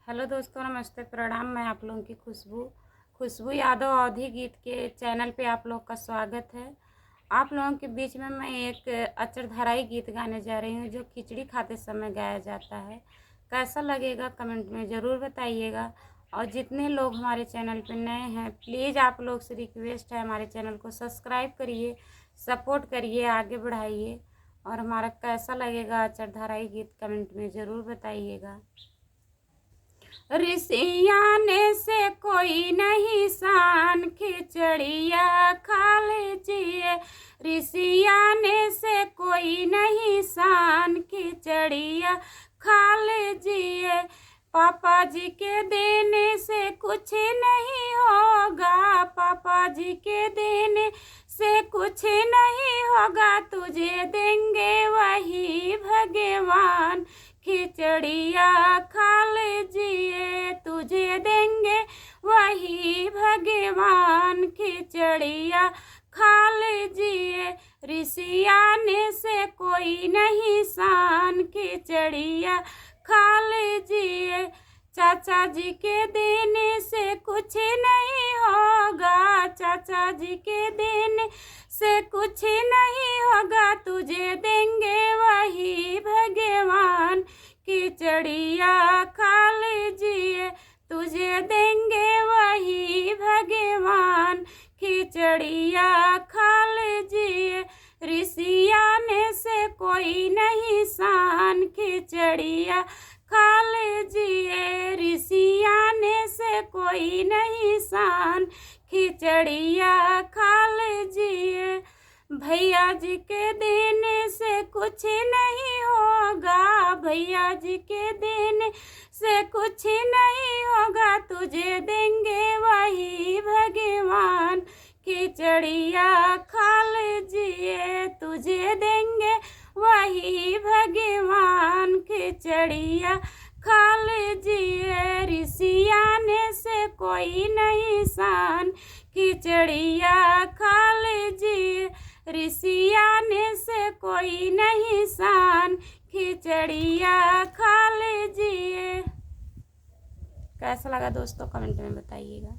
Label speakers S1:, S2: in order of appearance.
S1: Hello दोस्तों, नमस्ते, प्रणाम। मैं आप लोगों की खुशबू यादव अवधी गीत के चैनल पे आप लोग का स्वागत है। आप लोगों के बीच में मैं एक अचरधाराई गीत गाने जा रही हूँ जो खिचड़ी खाते समय गाया जाता है। कैसा लगेगा कमेंट में ज़रूर बताइएगा। और जितने लोग हमारे चैनल पे नए हैं, प्लीज़ आप लोग से रिक्वेस्ट है, हमारे चैनल को सब्सक्राइब करिए, सपोर्ट करिए, आगे बढ़ाइए। और हमारा कैसा लगेगा अचरधाराई गीत कमेंट में ज़रूर बताइएगा। ऋषियाने से कोई नहीं शान, खिचड़िया खा लीजिए। ऋषियाने से कोई नहीं शान, खिचड़िया खा लीजिए। पापा जी के देने से कुछ नहीं होगा, पापा जी के देने से कुछ नहीं होगा, तुझे देंगे वही भगवान, खिचड़िया खा लीजिए। तुझे देंगे वही भगवान, खिचड़िया खा लीजिए। ऋषियाने से कोई नहीं शान, खिचड़िया खा लीजिए। चाचा जी के देने से कुछ नहीं होगा, चाचा जी के देने से कुछ नहीं होगा, तुझे देंगे वही भगवान, खिचड़िया खा लीजिए। तुझे देंगे वही भगवान, खिचड़िया खा लीजिए। ऋषियाने से कोई नहीं शान, खिचड़िया खा लीजिए। ऋषियाने से कोई नहीं शान, खिचड़िया खा लीजिए। भैया जी के देने से कुछ नहीं होगा, भैया जी के देने से कुछ नहीं होगा, तुझे देंगे वही भगवान, खिचड़िया खा लीजिए। तुझे देंगे वही भगवान, खिचड़िया खा लीजिए। ऋषियाने से कोई नहीं शान, खिचड़िया खा लीजिए। ऋषियाने से कोई नहीं शान, खिचड़िया खा लीजिए। कैसा लगा दोस्तों कमेंट में बताइएगा।